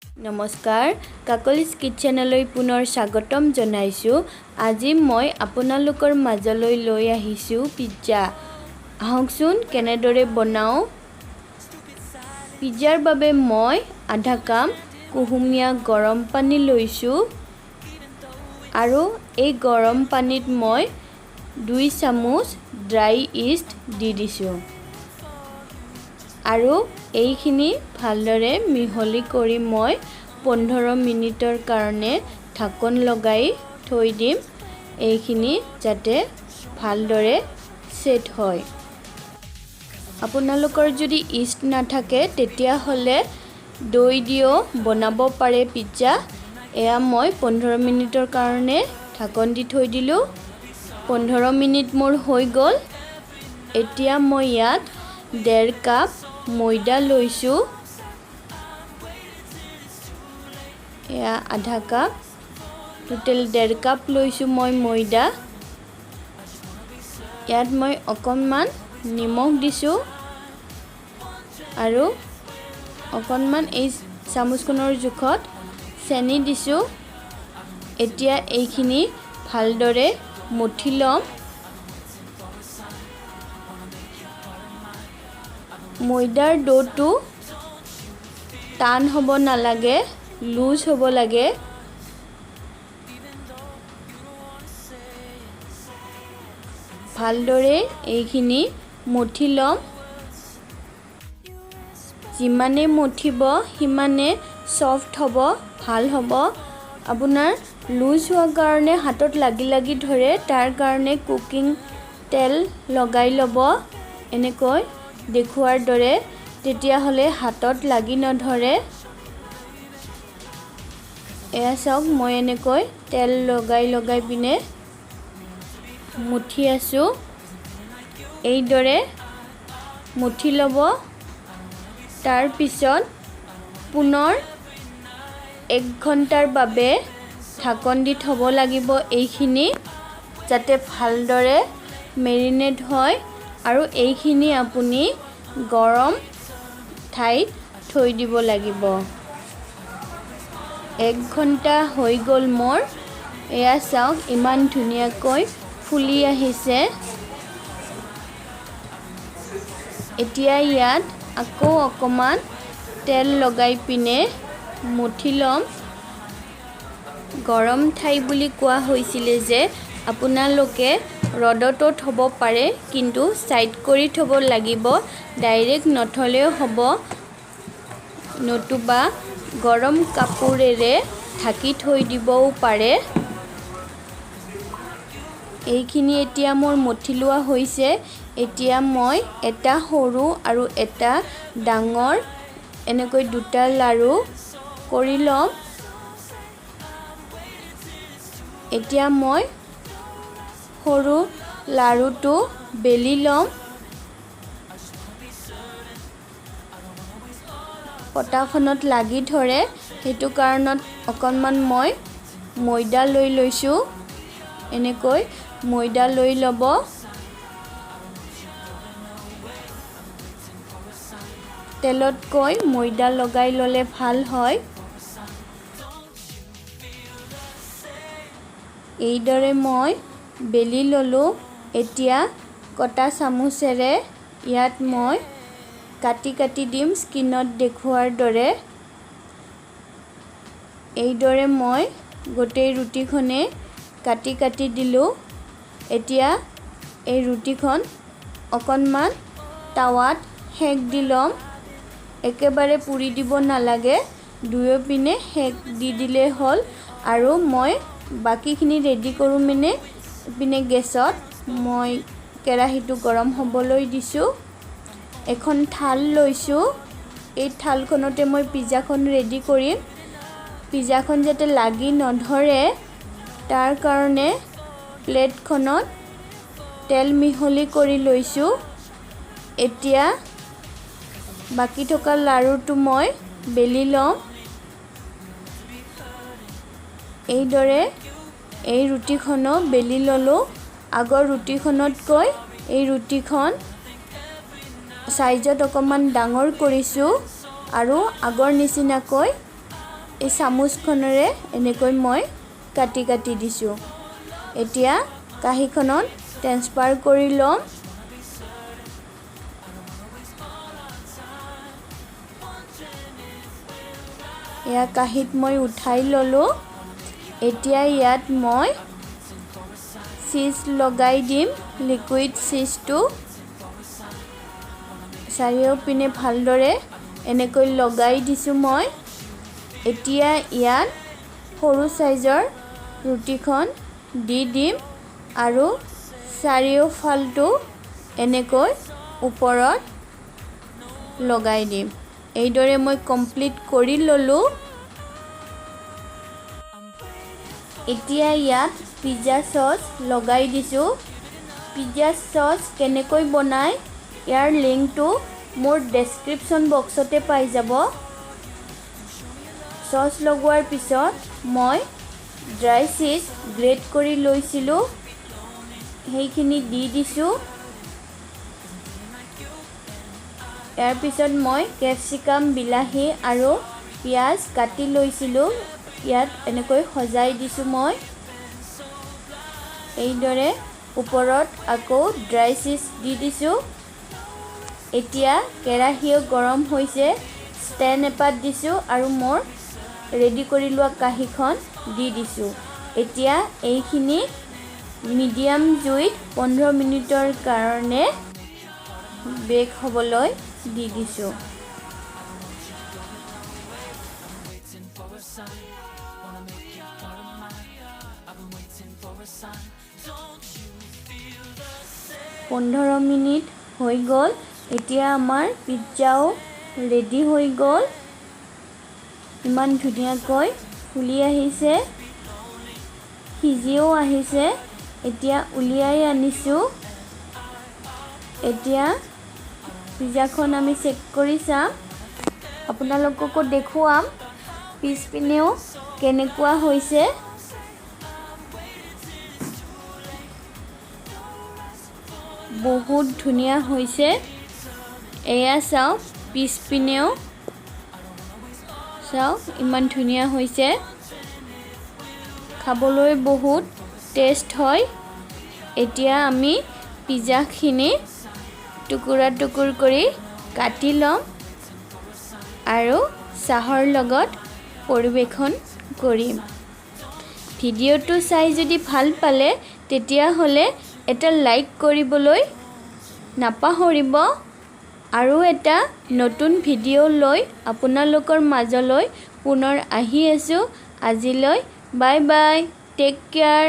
নমস্কাৰ কাকলিছ কিচেনলৈ পুনৰ স্বাগতম জনাইছোঁ। আজি মই আপোনালোকৰ মাজলৈ লৈ আহিছোঁ পিজ্জা। আহকচোন কেনেদৰে বনাওঁ। পিজ্জাৰ বাবে মই আধা কাপ কুহুমীয়া গৰম পানী লৈছোঁ আৰু এই গৰম পানীত মই 2 চামুচ ড্ৰাই ইষ্ট দি দিছোঁ আৰু এইখিনি ভালদৰে মিহলি কৰি মই 15 মিনিটৰ কাৰণে ঢাকন লগাই থৈ দিম, এইখিনি যাতে ভালদৰে সেট হয়। আপোনালোকৰ যদি ইষ্ট নাথাকে তেতিয়াহ'লে দৈ দিও বনাব পাৰে পিজ্জা। এয়া মই 15 মিনিটৰ কাৰণে ঢাকন দি থৈ দিলোঁ। 15 মিনিট মোৰ হৈ গ'ল। এতিয়া মই ইয়াত 1.5 কাপ ময়দা লৈছোঁ। এয়া আধা কাপ, টোটেল 1.5 কাপ লৈছোঁ মই ময়দা। ইয়াত মই অকণমান নিমখ দিছোঁ আৰু অকণমান এই চামুচখনৰ জোখত চেনি দিছোঁ। এতিয়া এইখিনি ভালদৰে মঠি ল'ম। ময়দাৰ ডোটো টান হ'ব নালাগে, লুজ হ'ব লাগে। ভালদৰে এইখিনি মঠি ল'ম। যিমানে মঠিব সিমানে সফ্ট হ'ব, ভাল হ'ব। আপোনাৰ লুজ হোৱাৰ কাৰণে হাতত লাগি ধৰে, তাৰ কাৰণে কুকিং তেল লগাই ল'ব এনেকৈ দেখুৱাৰ দৰে, তেতিয়াহ'লে হাতত লাগি নধৰে। এয়া চাওক, মই এনেকৈ তেল লগাই পিনে মুঠি আছোঁ। এইদৰে মুঠি ল'ব। তাৰ পিছত পুনৰ 1 ঘণ্টাৰ বাবে ঢাকন দি থ'ব লাগিব এইখিনি, যাতে ভালদৰে মেৰিনেট হয় আৰু এইখিনি আপুনি গৰম ঠাইত থৈ দিব লাগিব। 1 ঘণ্টা হৈ গ'ল মোৰ। এয়া চাওক, ইমান ধুনীয়াকৈ ফুলি আহিছে। এতিয়া ইয়াত আকৌ অকণমান তেল লগাই পিনে মুঠি ল'ম। গৰম ঠাই বুলি কোৱা হৈছিলে যে আপোনালোকে ৰ'দতো থ'ব পাৰে, কিন্তু ছাইড কৰি থ'ব লাগিব, ডাইৰেক্ট নথলেও হ'ব, নতুবা গৰম কাপোৰেৰে ঢাকি থৈ দিবও পাৰে। এইখিনি এতিয়া মোৰ মঠি লোৱা হৈছে। এতিয়া মই এটা সৰু আৰু এটা ডাঙৰ এনেকৈ 2টা লাৰু কৰি ল'ম। এতিয়া মই সৰু লাৰুটো বেলি ল'ম। পটাখনত লাগি ধৰে, সেইটো কাৰণত অকণমান মই ময়দা লৈ লৈছোঁ। এনেকৈ ময়দা লৈ ল'ব। তেলতকৈ ময়দা লগাই ল'লে ভাল হয়। এইদৰে মই বেলি ল'লোঁ। এতিয়া কটা চামুচেৰে ইয়াত মই কাটি দিম স্ক্ৰীনত দেখুৱাৰ দৰে। এইদৰে মই গোটেই ৰুটিখনে কাটি দিলোঁ। এতিয়া এই ৰুটিখন অকণমান টাৱাত সেক দি ল'ম। একেবাৰে পুৰি দিব নালাগে, দুয়ো পিনে সেক দি দিলেই হ'ল। আৰু মই বাকীখিনি ৰেডি কৰোঁ মানে পিনে গেছত মই কেৰাহীটো গৰম হ'বলৈ দিছোঁ। এখন থাল লৈছোঁ। এই থালখনতে মই পিজ্জাখন ৰেডি কৰিম। পিজ্জাখন যাতে লাগি নধৰে তাৰ কাৰণে প্লেটখনত তেল মিহলি কৰি লৈছোঁ। এতিয়া বাকী থকা লাৰুটো মই বেলি ল'ম। এইদৰে এই ৰুটিখনো বেলি ল'লোঁ। আগৰ ৰুটিখনতকৈ এই ৰুটিখন ছাইজত অকণমান ডাঙৰ কৰিছোঁ আৰু আগৰ নিচিনাকৈ এই চামুচখনেৰে এনেকৈ মই কাটি কাটি দিছোঁ। এতিয়া কাঁহীখনত ট্ৰান্সফাৰ কৰি ল'ম। এয়া কাঁহীত মই উঠাই ল'লোঁ। এতিয়া ইয়াত মই চীজ লগাই দিম। লিকুইড চীজটো চাৰিওপিনে ভালদৰে এনেকৈ লগাই দিছোঁ মই। এতিয়া ইয়াত সৰু চাইজৰ ৰুটিখন দি দিম আৰু চাৰিওফালটো এনেকৈ ওপৰত লগাই দিম। এইদৰে মই কমপ্লিট কৰি ল'লোঁ। এতিয়া ইয়াত পিজ্জা চচ লগাই দিছোঁ। পিজ্জা চচ কেনেকৈ বনায় ইয়াৰ লিংকটো মোৰ ডেছক্ৰিপশ্যন বক্সতে পাই যাব। চচ লগোৱাৰ পিছত মই ড্ৰাই চীজ গ্ৰেট কৰি লৈছিলোঁ, সেইখিনি দি দিছোঁ। ইয়াৰ পিছত মই কেপচিকাম, বিলাহী আৰু পিঁয়াজ কাটি লৈছিলোঁ, ইয়াত এনেকৈ সজাই দিছোঁ মই। এইদৰে ওপৰত আকৌ ড্ৰাই চীজ দি দিছোঁ। এতিয়া কেৰাহীও গৰম হৈছে, ষ্টেণ্ড এপাত দিছোঁ আৰু মোৰ ৰেডি কৰি লোৱা কাঁহীখন দি দিছোঁ। এতিয়া এইখিনি মিডিয়াম জুইত 15 মিনিটৰ কাৰণে বেক হ'বলৈ দি দিছোঁ। পোন্ধৰ মিনিট হৈ গ'ল। এতিয়া আমাৰ পিজ্জাও ৰেডি হৈ গ'ল। ইমান ধুনীয়াকৈ ফুলি আহিছে, সিজিও আহিছে। এতিয়া উলিয়াই আনিছোঁ। এতিয়া পিজ্জাখন আমি চেক কৰি চাম, আপোনালোককো দেখুৱাম পিছপিনেও কেনেকুৱা হৈছে। বহুত ধুনীয়া হৈছে। এয়া চাওক, পিছপিনেও চাওক ইমান ধুনীয়া হৈছে। খাবলৈ বহুত টেষ্ট হয়। এতিয়া আমি পিজ্জাখিনি টুকুৰা টুকুৰ কৰি কাটি ল'ম আৰু চাহৰ লগত পৰিৱেশন কৰিম। ভিডিঅ'টো চাই যদি ভাল পালে তেতিয়াহ'লে এটা লাইক কৰিবলৈ নাপাহৰিব। আৰু এটা নতুন ভিডিঅ' লৈ আপোনালোকৰ মাজলৈ পুনৰ আহি আছোঁ। আজিলৈ বাই বাই, টেক কেয়াৰ।